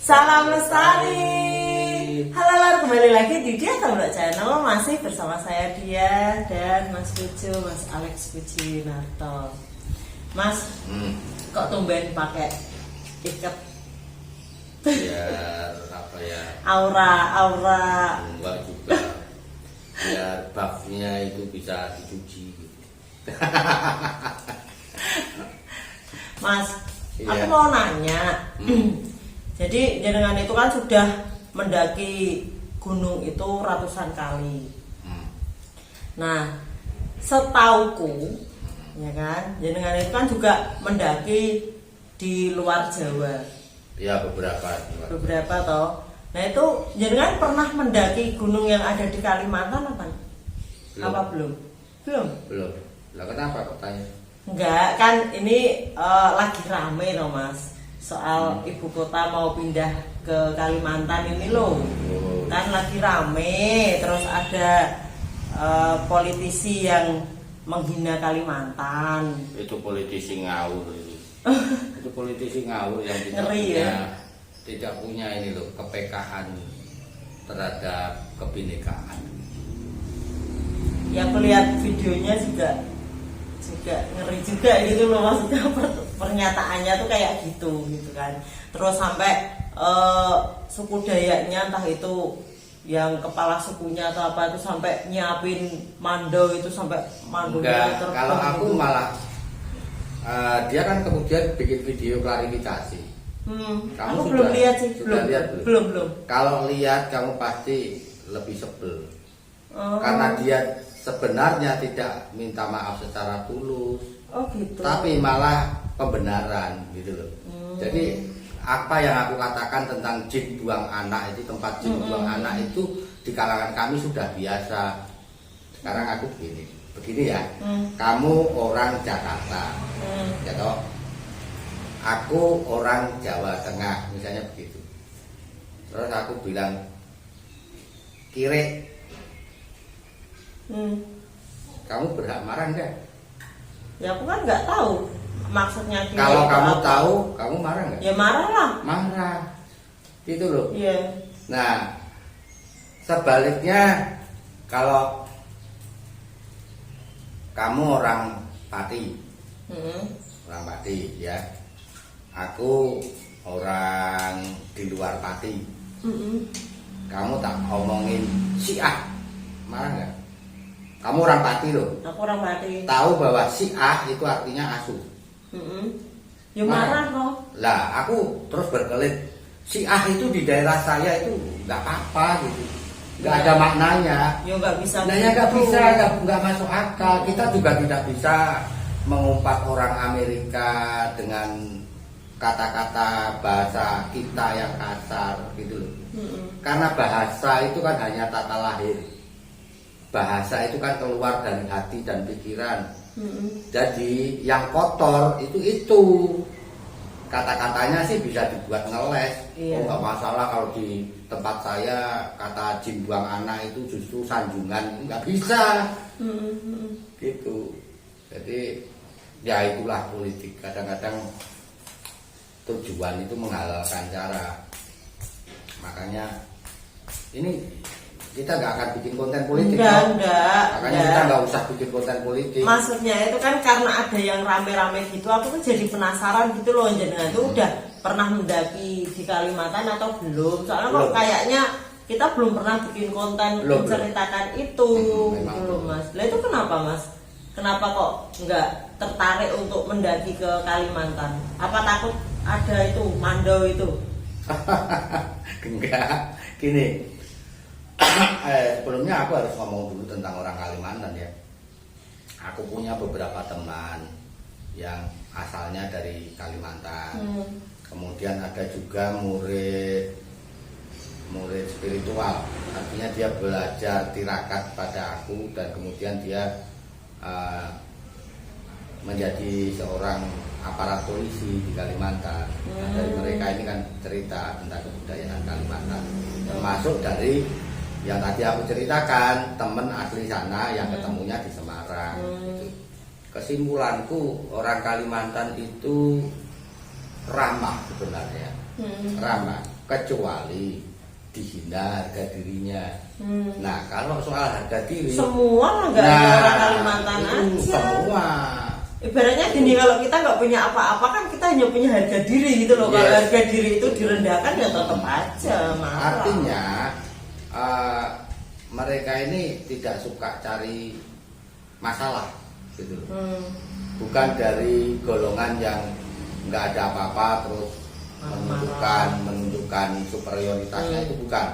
Salam Lestari. Halo, kembali lagi di Dia Tambak Channel. Masih bersama saya Dia dan Mas Pujo, Mas Alex Pujinarto. Mas, kok tumben pakai ikat? Biar apa ya? Aura. Enggak juga. Biar buffnya itu bisa dicuci gitu. Mas, Iya. aku mau nanya. Jadi jenengan itu kan sudah mendaki gunung itu ratusan kali. Nah, setauku, ya kan, jenengan itu kan juga mendaki di luar Jawa. Ya beberapa. Toh. Nah itu jenengan pernah mendaki gunung yang ada di Kalimantan apa? Belum. Apa belum? Belum. Lah kenapa kok tanya? Enggak, kan ini lagi rame loh Mas. Soal ibu kota mau pindah ke Kalimantan ini loh. Kan lagi rame, terus ada politisi yang menghina Kalimantan. Itu politisi ngawur itu. Itu politisi ngawur yang Ngeri, ya? Tidak punya ini loh, kepekaan terhadap kebinekaan. Ya aku lihat videonya juga ngeri juga gitu loh, maksudnya pernyataannya tuh kayak gitu kan. Terus sampai suku Dayaknya, entah itu yang kepala sukunya atau apa, itu sampai nyiapin mando, itu sampai mandonya Enggak, kalau aku gitu. malah dia kan kemudian bikin video klarifikasi. Aku belum lihat sih. Sudah lihat belum? Belum. Kalau lihat kamu pasti lebih sebel. Oh. Karena dia sebenarnya tidak minta maaf secara tulus, Oh gitu. tapi malah pembenaran gitu loh. Jadi apa yang aku katakan tentang jin buang anak itu, tempat jin buang anak itu di kalangan kami sudah biasa. Sekarang aku begini ya. Kamu orang Jakarta, ya toh? Aku orang Jawa Tengah, misalnya begitu. Terus aku bilang kire. Kamu berhak marah enggak? Ya aku kan nggak tahu maksudnya. Kalau itu kamu apa. tahu, kamu marah enggak? Ya marah lah. Marah. Itu loh. Iya. Nah, sebaliknya kalau kamu orang Pati, orang Pati ya. Aku orang di luar Pati. Kamu tak omongin Syiah, marah enggak? Kamu orang Pati loh. Aku orang Pati. Tahu bahwa Syiah itu artinya asuh. Ya marah loh. Lah aku terus berkelit, Syiah itu di daerah saya itu nggak apa-apa gitu, nggak ada maknanya. Ya nggak bisa. Nah ya nggak gitu. bisa, nggak masuk akal. Kita juga tidak bisa mengumpat orang Amerika dengan kata-kata bahasa kita yang kasar gitu loh. Karena bahasa itu kan hanya tata lahir. Bahasa itu kan keluar dari hati dan pikiran. Jadi yang kotor itu kata-katanya sih bisa dibuat ngeles. Iya. Oh nggak masalah kalau di tempat saya kata jin buang anak itu justru sanjungan, nggak bisa. Gitu. Jadi ya itulah politik. Kadang-kadang tujuan itu menghalalkan cara. Makanya ini kita nggak akan bikin konten politik. Enggak. Makanya kita nggak usah bikin konten politik. Maksudnya itu kan karena ada yang rame-rame gitu, aku tuh jadi penasaran gitu loh, jenengan itu udah pernah mendaki di Kalimantan atau belum? Soalnya kok Belum. kayaknya kita belum pernah bikin konten Belum. menceritakan itu, Memang gitu loh Mas. Lah itu kenapa Mas? Kenapa kok nggak tertarik untuk mendaki ke Kalimantan? Apa takut ada itu mando itu? Enggak, gini. Sebelumnya aku harus ngomong dulu tentang orang Kalimantan ya. Aku punya beberapa teman yang asalnya dari Kalimantan. Kemudian ada juga murid spiritual. Artinya dia belajar tirakat pada aku dan kemudian dia menjadi seorang aparat polisi di Kalimantan. Nah, dari mereka ini kan cerita tentang kebudayaan Kalimantan, termasuk dari yang tadi aku ceritakan, temen asli sana yang ketemunya di Semarang. Gitu. Kesimpulanku orang Kalimantan itu ramah sebenarnya, ramah. kecuali dihina harga dirinya. Nah, kalau soal harga diri semua lah, nggak ada orang Kalimantan itu aja. semua. Ibaratnya gini, kalau kita nggak punya apa-apa kan kita hanya punya harga diri gitu loh. Kalau Yes. harga diri itu direndahkan ya tetap aja marah. Artinya mereka ini tidak suka cari masalah gitu loh. Bukan dari golongan yang nggak ada apa-apa terus menunjukkan superioritasnya, itu bukan.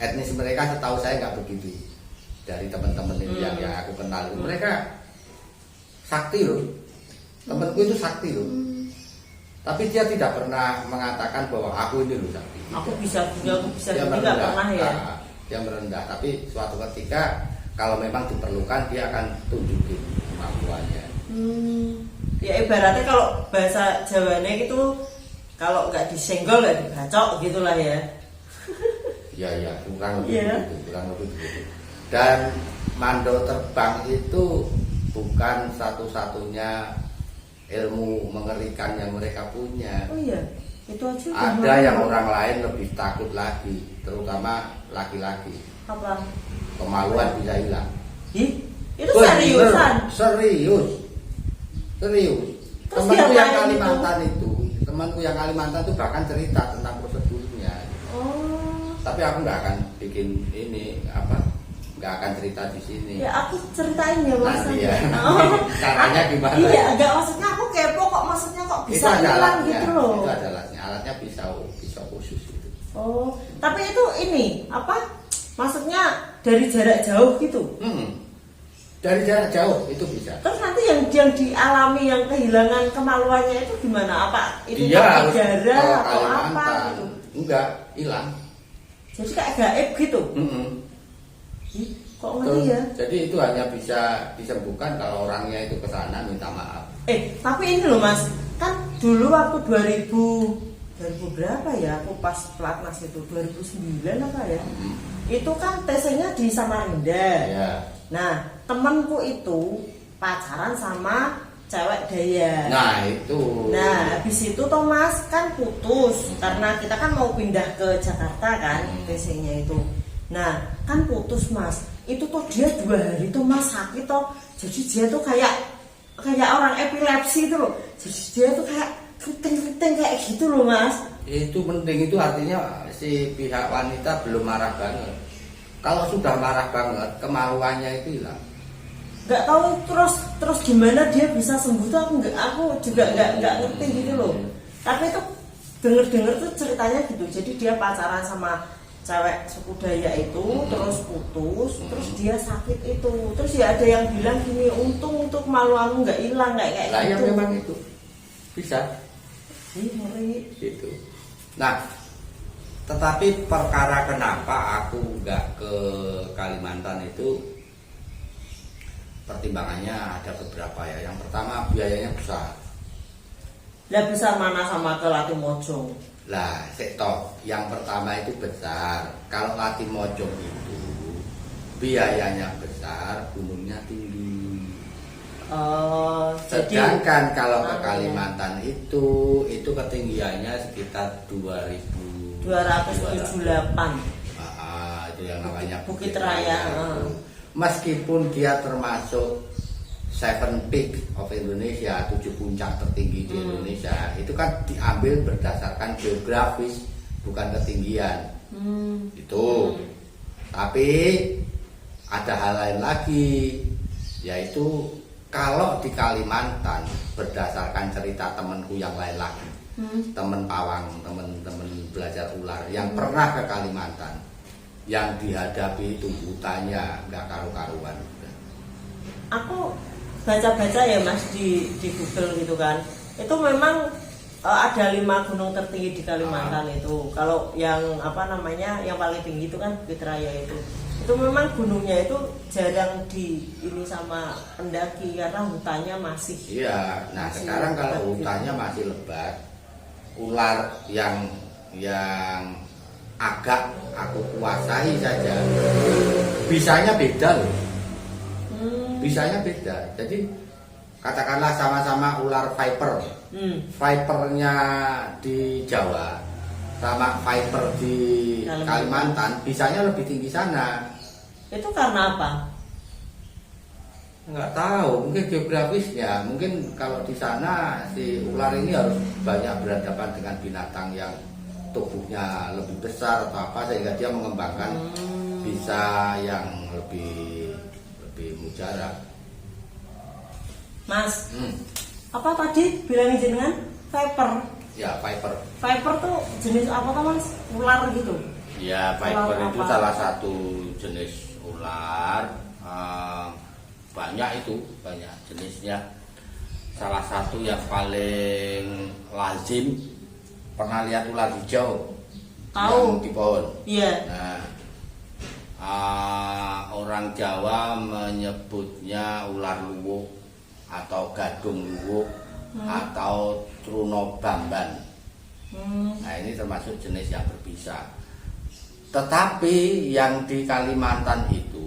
Etnis mereka setahu saya nggak begitu. Dari teman-teman ini yang aku kenal, mereka sakti loh. Temanku itu sakti loh. Tapi dia tidak pernah mengatakan bahwa aku ini loh sakti. Aku bisa punya, aku bisa Dia ini, nggak merendah, pernah ya. dia merendah. Tapi suatu ketika kalau memang diperlukan dia akan tunjukin kemampuannya. Ya ibaratnya kalau bahasa Jawanya gitu, kalau nggak disenggol nggak dibacok gitulah ya. Ya, kurang lebih Iya. begitu, kurang lebih begitu. Dan mandor terbang itu bukan satu-satunya ilmu mengerikan yang mereka punya. Oh iya, itu aja. Ada yang orang lain lebih takut lagi, terutama laki-laki. Apa? Kemaluan bisa hilang. Ih, itu Bener, seriusan. Serius. Terus Temanku dia yang main Kalimantan temanku yang Kalimantan itu bahkan cerita tentang prosedurnya. Oh. Tapi aku nggak akan bikin ini nggak akan cerita di sini. Ya aku ceritain ya mas. Nanti ya. Oh. Caranya gimana? Iya, enggak, maksudnya aku kepo kok, maksudnya kok bisa Itu ada hilang alatnya, gitu loh. itu ada alatnya pisau khusus itu. Oh, tapi itu ini apa? Maksudnya dari jarak jauh gitu. Dari jarak jauh itu bisa. Terus nanti yang dialami yang kehilangan kemaluannya itu gimana? Apa itu Dia pakai harus darah ke atau apa Kalimantan. gitu? Enggak, hilang. Jadi kayak gaib gitu. Ih, kok ngeri ya? Jadi itu hanya bisa disembuhkan kalau orangnya itu ke sana minta maaf. Tapi ini loh mas, kan dulu waktu 2000 berapa ya? Aku pas pelatnas itu 2009 apa ya? Itu kan TC-nya di Samarinda. Ya. Nah, temanku itu pacaran sama cewek Dayak. Nah, itu. Nah, habis itu toh mas kan putus karena kita kan mau pindah ke Jakarta kan, TC-nya itu. Nah, kan putus mas. Itu tuh dia 2 hari tuh mas sakit toh. Jadi dia tuh kayak orang epilepsi itu loh. Jadi dia tuh kayak keriting-keriting kayak gitu loh mas. Itu penting, itu artinya si pihak wanita belum marah banget. Kalau sudah marah banget, kemaluannya itu hilang. Nggak tahu terus gimana dia bisa sembuh tuh aku juga nggak ngerti gitu loh. Tapi itu denger tuh ceritanya gitu. Jadi dia pacaran sama cewek suku Dayak itu, terus putus, terus dia sakit itu. Terus ya ada yang bilang gini, untung untuk kemaluanmu nggak hilang kayak Lah ya gitu. memang itu bisa. Ih, ngeri. Gitu. Nah, tetapi perkara kenapa aku nggak ke Kalimantan itu pertimbangannya ada beberapa ya. Yang pertama biayanya besar. Lah besar mana sama ke Latimojong? Lah, sektor yang pertama itu besar. Kalau Latimojong itu biayanya besar, gunungnya tinggi. Sedangkan kalau ke Kalimantan itu ketinggiannya sekitar 278. Itu yang namanya Bukit Raya. Meskipun dia termasuk 7 Peak of Indonesia, 7 puncak tertinggi di Indonesia, itu kan diambil berdasarkan geografis, bukan ketinggian. Itu. Tapi ada hal lain lagi, yaitu kalau di Kalimantan berdasarkan cerita temanku yang lain lagi, temen pawang, temen belajar ular yang pernah ke Kalimantan, yang dihadapi itu hutannya nggak karu-karuan. Aku baca-baca ya mas di Google gitu kan, itu memang ada 5 gunung tertinggi di Kalimantan itu. Kalau yang yang paling tinggi itu kan Bukit Raya itu memang gunungnya itu jarang ini sama pendaki karena hutannya masih. Iya, nah sekarang kalau hutannya masih lebat, ular yang agak aku kuasai saja, bisanya beda loh. Bisanya beda. Jadi katakanlah sama-sama ular viper. Vipernya di Jawa sama viper di Kalimantan bisanya lebih tinggi sana. Itu karena apa? Nggak tahu, mungkin geografisnya. Mungkin kalau di sana si ular ini harus banyak berhadapan dengan binatang yang tubuhnya lebih besar atau apa, sehingga dia mengembangkan bisa yang lebih mujarab. Mas, apa tadi bilang jenengan? Viper. Ya, viper. Viper tuh jenis apa tuh Mas? Ular gitu? Ya, viper Ular itu apa? salah satu jenis ular. Banyak jenisnya. Salah satu yang paling lazim, pernah lihat ular hijau? Tahu. Yang di pohon. Iya. Nah, orang Jawa menyebutnya ular luwuk atau gadung luwuk atau truno bamban. Nah, ini termasuk jenis yang berbisa. Tetapi yang di Kalimantan itu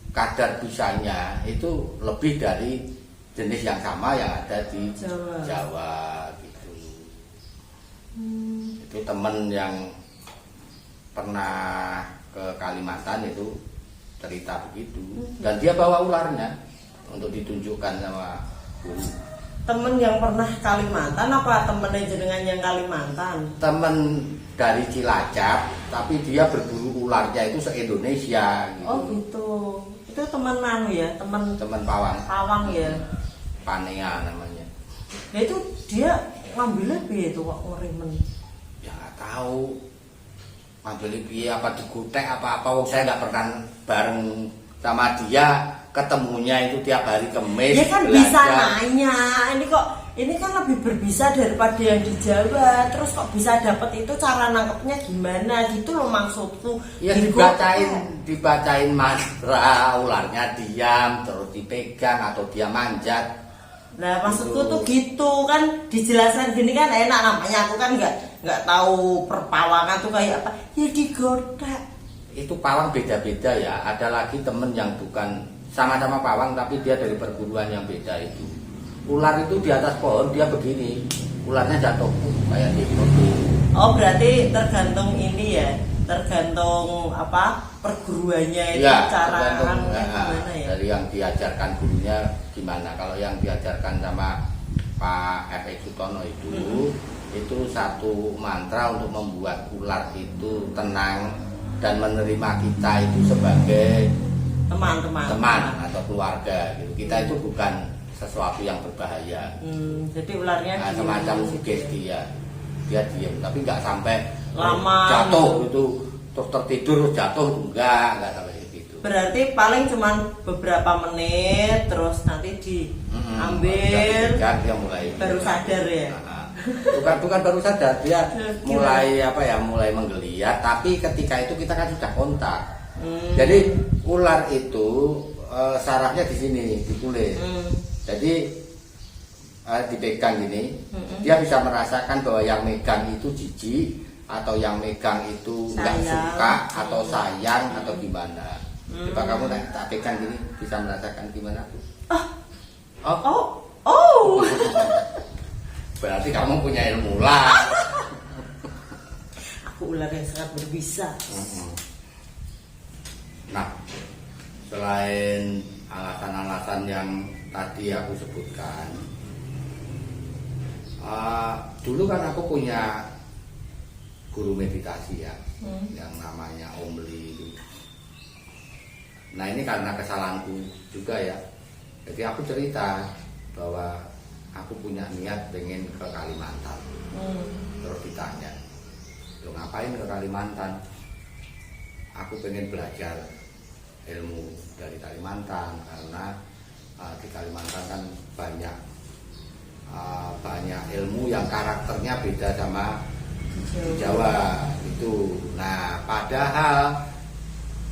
kadar bisanya itu lebih dari jenis yang sama yang ada di Jawa gitu. Itu temen yang pernah ke Kalimantan itu cerita begitu, dan dia bawa ularnya untuk ditunjukkan sama guru. Temen yang pernah Kalimantan apa temennya jenengan yang Kalimantan? Temen dari Cilacap, tapi dia berburu ularnya itu se-Indonesia gitu. Oh gitu. Itu temen ya, Temen pawang ya. Panea namanya. Nah itu dia ngambilnya piye itu kok ngerimen? Ya nggak tahu ngambil piye, apa digutek apa wong saya nggak pernah bareng sama dia, ketemunya itu tiap hari Kemis. Dia kan bisa nanya, ini kan lebih berbisa daripada yang di Jawa. Terus kok bisa dapet itu, cara nangkepnya gimana gitu loh maksudku. Ya dibacain mantra, ularnya diam, terus dipegang atau dia manjat. Nah maksudku tuh gitu kan, dijelaskan gini kan enak, namanya aku kan nggak tahu perpawangan tuh kayak apa. Ya digoda. Itu pawang beda-beda ya. Ada lagi temen yang bukan sama-sama pawang tapi dia dari perguruan yang beda itu. Ular itu di atas pohon dia begini, ularnya jatuh kayak gitu. Oh berarti tergantung ini ya, tergantung apa perguruannya itu Ya, cara tergantung gimana ya. dari yang diajarkan gurunya gimana. Kalau yang diajarkan sama Pak F.E. Sutono itu satu mantra untuk membuat ular itu tenang dan menerima kita itu sebagai teman atau keluarga gitu. Kita itu bukan sesuatu yang berbahaya. Jadi ularnya semacam sugesti ya. Dia diam tapi nggak sampai lama jatuh gitu. Terus tertidur jatuh enggak sampai gitu. Berarti paling cuman beberapa menit terus nanti diambil dia mulai baru sadar ya. Bukan baru sadar, dia mulai mulai menggeliat, tapi ketika itu kita kan sudah kontak. Jadi ular itu sarafnya di sini, di kulit. Jadi dipegang gini, dia bisa merasakan bahwa yang megang itu jijik atau yang megang itu nggak suka atau sayang atau gimana. Coba kamu tak pegang gini, bisa merasakan gimana tuh? Oh. Berarti kamu punya ilmu ular. Aku ular yang sangat berbisa. Nah, selain alasan-alasan yang tadi aku sebutkan, dulu kan aku punya guru meditasi ya, yang namanya Om Li. Nah ini karena kesalahanku juga ya, jadi aku cerita bahwa aku punya niat pengen ke Kalimantan. Terus ditanya, lo ngapain ke Kalimantan? Aku pengen belajar ilmu dari Kalimantan karena di Kalimantan kan banyak ilmu yang karakternya beda sama di Jawa itu. Nah padahal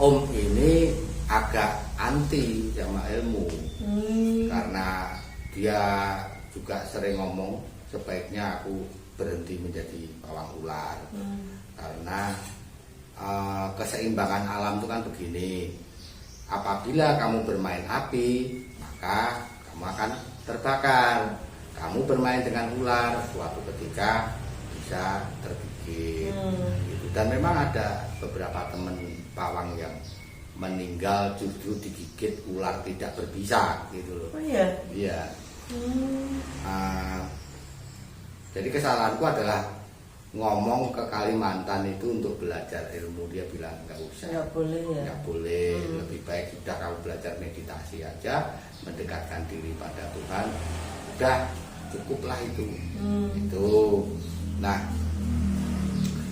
Om ini agak anti sama ilmu karena dia juga sering ngomong sebaiknya aku berhenti menjadi pawang ular karena keseimbangan alam itu kan begini, apabila kamu bermain api maka kamu akan terbakar, kamu bermain dengan ular suatu ketika bisa tergigit. sedikit gitu. Dan memang ada beberapa teman pawang yang meninggal justru digigit ular tidak berbisa gitu loh. Oh iya. Iya. Jadi kesalahanku adalah ngomong ke Kalimantan itu untuk belajar ilmu. Dia bilang nggak usah, Nggak boleh ya. nggak boleh. Lebih baik sudah kalau belajar meditasi aja, mendekatkan diri pada Tuhan, udah cukuplah itu. Itu. Nah,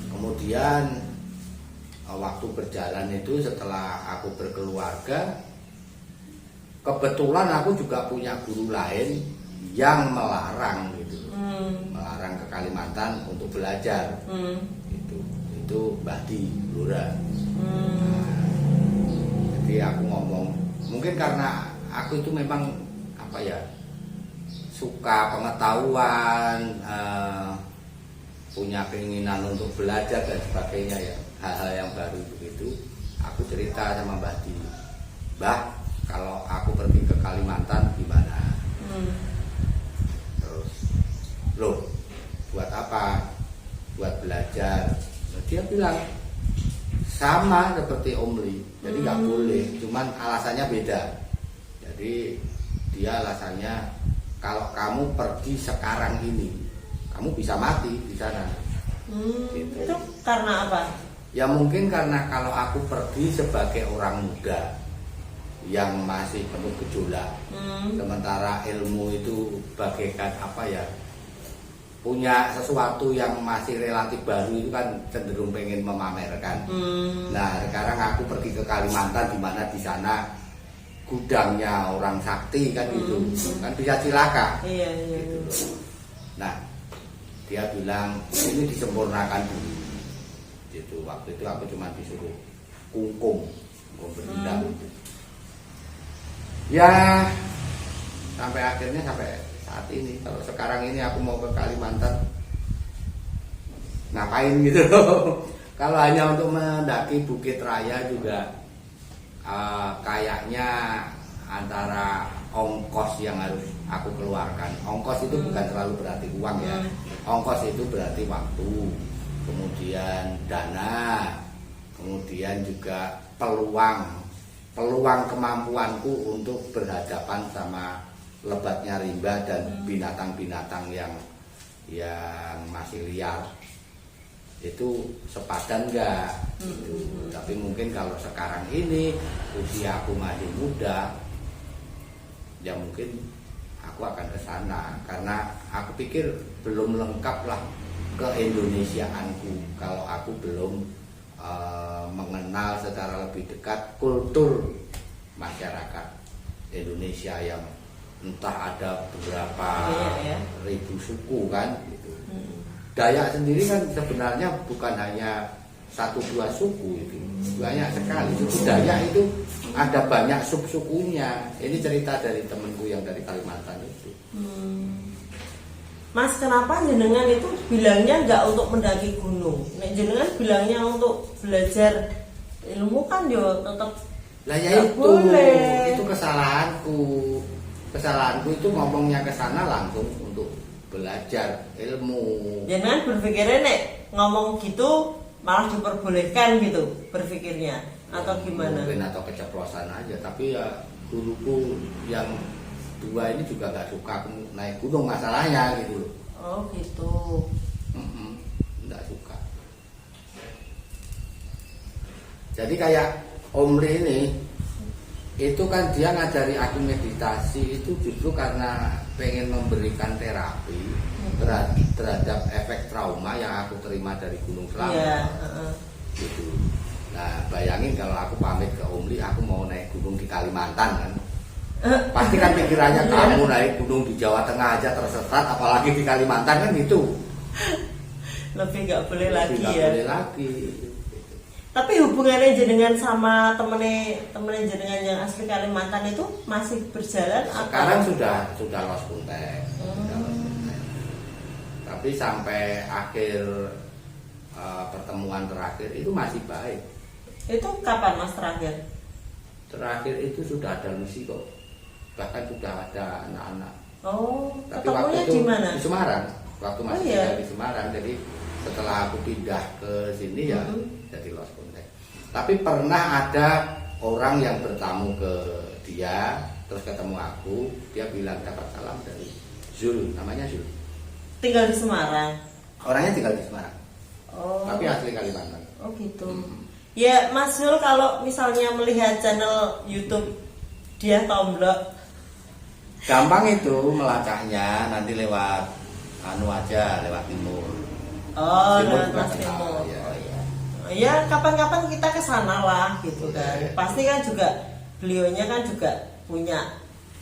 kemudian waktu berjalan itu setelah aku berkeluarga, kebetulan aku juga punya guru lain yang melarang gitu, melarang ke Kalimantan untuk belajar. Itu Mbah Di Blora. Jadi aku ngomong, mungkin karena aku itu memang apa ya, suka pengetahuan, punya keinginan untuk belajar dan sebagainya ya, hal-hal yang baru begitu. Aku cerita sama Mbah Di, Mbah, kalau aku pergi ke Kalimantan gimana? Terus, loh, buat apa? Buat belajar. Dia bilang sama seperti Om Li, jadi nggak boleh, cuman alasannya beda. Jadi dia alasannya kalau kamu pergi sekarang ini, kamu bisa mati di sana. Gitu. Itu karena apa? Ya mungkin karena kalau aku pergi sebagai orang muda yang masih penuh gejolak, sementara ilmu itu bagaikan apa ya, punya sesuatu yang masih relatif baru itu kan cenderung pengen memamerkan. Nah sekarang aku pergi ke Kalimantan di mana di sana gudangnya orang sakti kan gitu, kan bisa cilaka. Iya. Gitu. Nah dia bilang ini disempurnakan dulu. Gitu. Waktu itu aku cuma disuruh kungkum berendam. Ya sampai akhirnya sampai saat ini, kalau sekarang ini aku mau ke Kalimantan ngapain gitu loh. Kalau hanya untuk mendaki Bukit Raya juga kayaknya antara ongkos yang harus aku keluarkan, ongkos itu bukan terlalu berarti uang ya, ongkos itu berarti waktu, kemudian dana, kemudian juga peluang kemampuanku untuk berhadapan sama lebatnya rimba dan binatang-binatang yang masih liar itu sepadan enggak gitu. Tapi mungkin kalau sekarang ini usia aku masih muda, ya mungkin aku akan ke sana karena aku pikir belum lengkap lah keindonesiaanku kalau aku belum mengenal secara lebih dekat kultur masyarakat Indonesia yang entah ada berapa ribu suku kan gitu. Dayak sendiri kan sebenarnya bukan hanya 1-2 suku itu, banyak sekali. Suku Dayak itu ada banyak sub-sukunya. Ini cerita dari temenku yang dari Kalimantan itu. Mas, kenapa jenengan itu bilangnya nggak untuk mendaki gunung? Nek jenengan bilangnya untuk belajar ilmu kan yo tetap. Lah ya itu kesalahanku. Kesalahanku itu ngomongnya ke sana langsung untuk belajar ilmu. Jenengan berpikirnya nek ngomong gitu malah diperbolehkan gitu berpikirnya atau gimana? Mungkin atau keceplosan aja, tapi ya guruku yang 2 ini juga nggak suka aku naik gunung masalahnya gitu loh. Oh gitu. Nggak suka. Jadi kayak Om Li ini, itu kan dia ngajari aku meditasi itu justru karena pengen memberikan terapi terhadap efek trauma yang aku terima dari Gunung Slamet. Iya. Gitu. Nah bayangin kalau aku pamit ke Om Li, aku mau naik gunung di Kalimantan kan. Pasti kan pikirannya kamu naik gunung di Jawa Tengah aja tersesat, apalagi di Kalimantan kan gitu. Lebih nggak boleh lagi nggak ya. boleh lagi. Tapi hubungannya jenengan sama temennya jenengan yang asli Kalimantan itu masih berjalan? Sekarang sudah lost contact. Tapi sampai akhir pertemuan terakhir itu masih baik. Itu kapan Mas terakhir? Terakhir itu sudah ada misi kok. Bahkan sudah ada anak-anak. Oh, Tapi ketemunya waktu itu di mana? di Semarang. Waktu masih iya. di Semarang, jadi setelah aku pindah ke sini ya jadi lost contact. Tapi pernah ada orang yang bertamu ke dia, terus ketemu aku, dia bilang dapat salam dari Zul, namanya Zul. Tinggal di Semarang. Orangnya tinggal di Semarang, Oh. tapi asli Kalimantan. Oh gitu. Ya Mas Zul, kalau misalnya melihat channel YouTube dia Tomblok, Gampang itu melacaknya, nanti lewat anu aja, lewat timur. oh Timur lewat juga Mas kenal, Timur. ya. Oh iya. Ya kapan-kapan kita ke sana lah gitu kan. Iya. Pasti kan juga beliaunya kan juga punya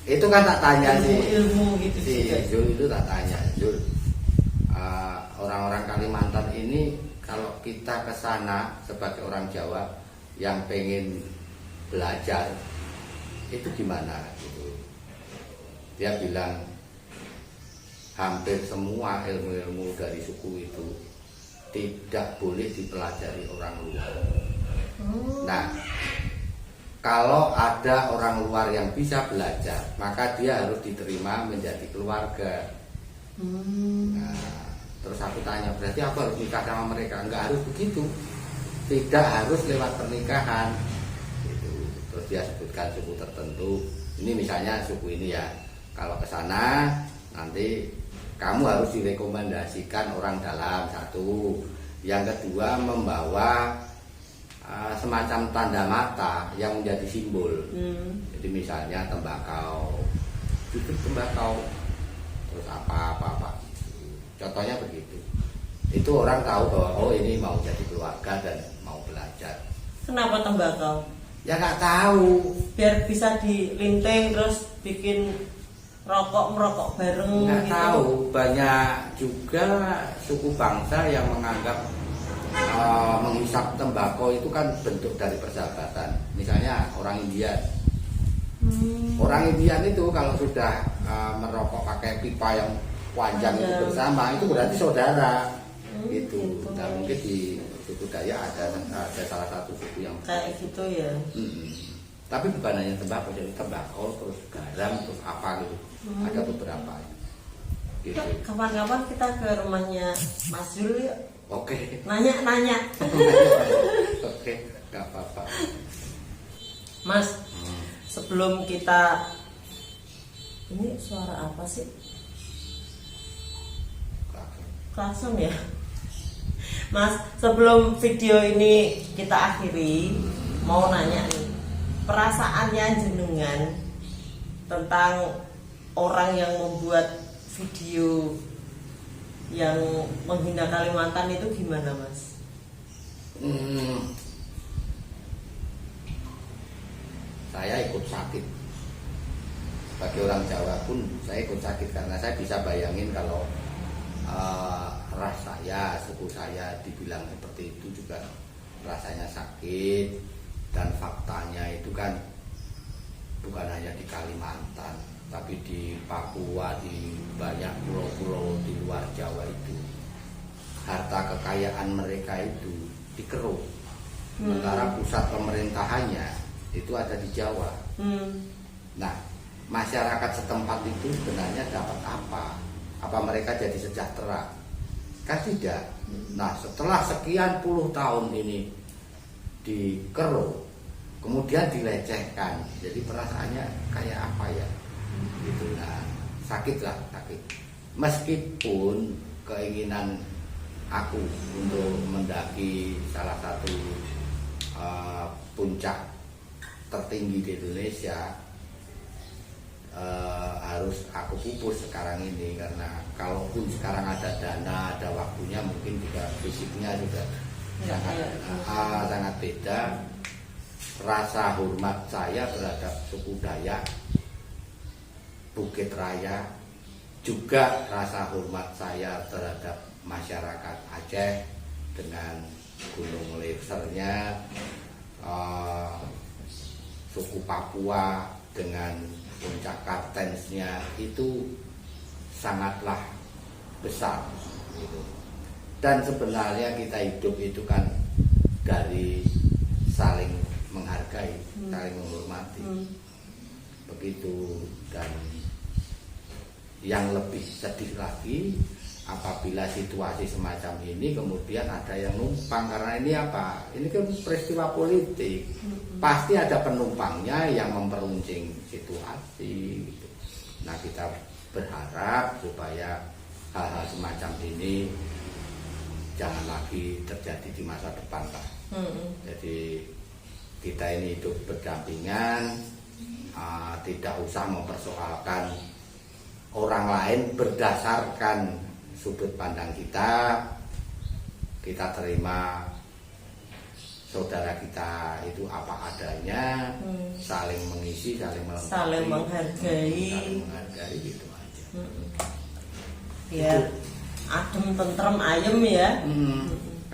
Itu kan tak tanya sih, ilmu gitu si juga. Zul itu tak tanya, Zul. Orang-orang Kalimantan ini kalau kita ke sana sebagai orang Jawa yang pengen belajar itu gimana gitu. Dia bilang hampir semua ilmu-ilmu dari suku itu tidak boleh dipelajari orang luar. Nah, kalau ada orang luar yang bisa belajar, maka dia harus diterima menjadi keluarga. Nah, terus aku tanya, berarti aku harus nikah sama mereka? Enggak harus begitu, tidak harus lewat pernikahan gitu. Terus dia sebutkan suku tertentu, ini misalnya suku ini ya, kalau ke sana nanti kamu harus direkomendasikan orang dalam, satu. Yang kedua, membawa semacam tanda mata yang menjadi simbol. Jadi misalnya tembakau, tutup tembakau, terus apa. Contohnya begitu. Itu orang tahu bahwa oh ini mau jadi keluarga dan mau belajar. Kenapa tembakau? Ya nggak tahu. Biar bisa dilinting terus bikin merokok bareng Nggak gitu. tahu. Banyak juga suku bangsa yang menganggap menghisap tembakau itu kan bentuk dari persahabatan. Misalnya orang India. Orang Indian itu kalau sudah merokok pakai pipa yang panjang itu bersama, itu berarti saudara. Gitu. Nah, mungkin di suku Dayak ada salah satu suku yang kayak gitu ya. Tapi bukan hanya tembakau, jadi tembakau terus garam terus apa gitu. Ada beberapa. Gitu. Kapan-kapan kita ke rumahnya Mas Zul yuk. Oke. Nanya. Oke, nggak apa-apa. Mas, sebelum kita ini suara apa sih? Klakson ya. Mas, sebelum video ini kita akhiri, mau nanya nih, perasaannya jenengan tentang orang yang membuat video yang menghina Kalimantan itu gimana, Mas? Saya ikut sakit. Sebagai orang Jawa pun saya ikut sakit karena saya bisa bayangin kalau ras saya, suku saya dibilang seperti itu juga rasanya sakit. Dan faktanya itu kan bukan hanya di Kalimantan, tapi di Papua, di banyak pulau-pulau di luar Jawa itu harta kekayaan mereka itu dikeruk. Sementara pusat pemerintahannya itu ada di Jawa. Nah, masyarakat setempat itu sebenarnya dapat apa? Apa mereka jadi sejahtera? Kan tidak. Nah, setelah sekian puluh tahun ini dikeruk, kemudian dilecehkan, jadi perasaannya kayak apa ya? Gitu. Nah, sakit. Meskipun keinginan aku untuk mendaki salah satu puncak tertinggi di Indonesia harus aku pupus sekarang ini, karena kalaupun sekarang ada dana, ada waktunya, mungkin juga fisiknya juga sangat beda. Rasa hormat saya terhadap suku Dayak, Bukit Raya, juga rasa hormat saya terhadap masyarakat Aceh dengan Gunung Leusernya, suku Papua dengan puncak Kartensnya itu sangatlah besar gitu. Dan sebenarnya kita hidup itu kan dari saling menghargai, saling menghormati. Begitu. Dan yang lebih sedih lagi, apabila situasi semacam ini kemudian ada yang numpang, karena ini apa? Ini kan peristiwa politik, pasti ada penumpangnya yang memperuncing situasi. Gitu. Nah kita berharap supaya hal-hal semacam ini jangan lagi terjadi di masa depan lah. Jadi kita ini hidup berdampingan, tidak usah mempersoalkan orang lain berdasarkan sudut pandang kita. Kita terima saudara kita itu apa adanya, saling mengisi, saling melengkapi, saling menghargai gitu aja. Biar adem, tentrem, ayem ya.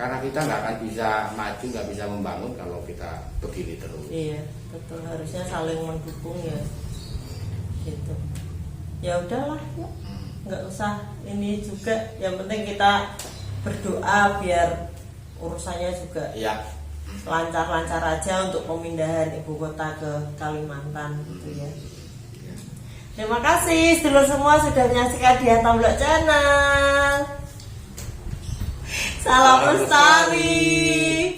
Karena kita nggak akan bisa maju, nggak bisa membangun kalau kita begini terus. Iya, betul, harusnya saling mendukung ya. Gitu. Ya udahlah, ya. Nggak usah ini juga, yang penting kita berdoa biar urusannya juga lancar-lancar aja untuk pemindahan ibu kota ke Kalimantan gitu ya. Terima kasih sedulur semua sudah menyaksikan di Hatam Blog Channel. Salam lestari.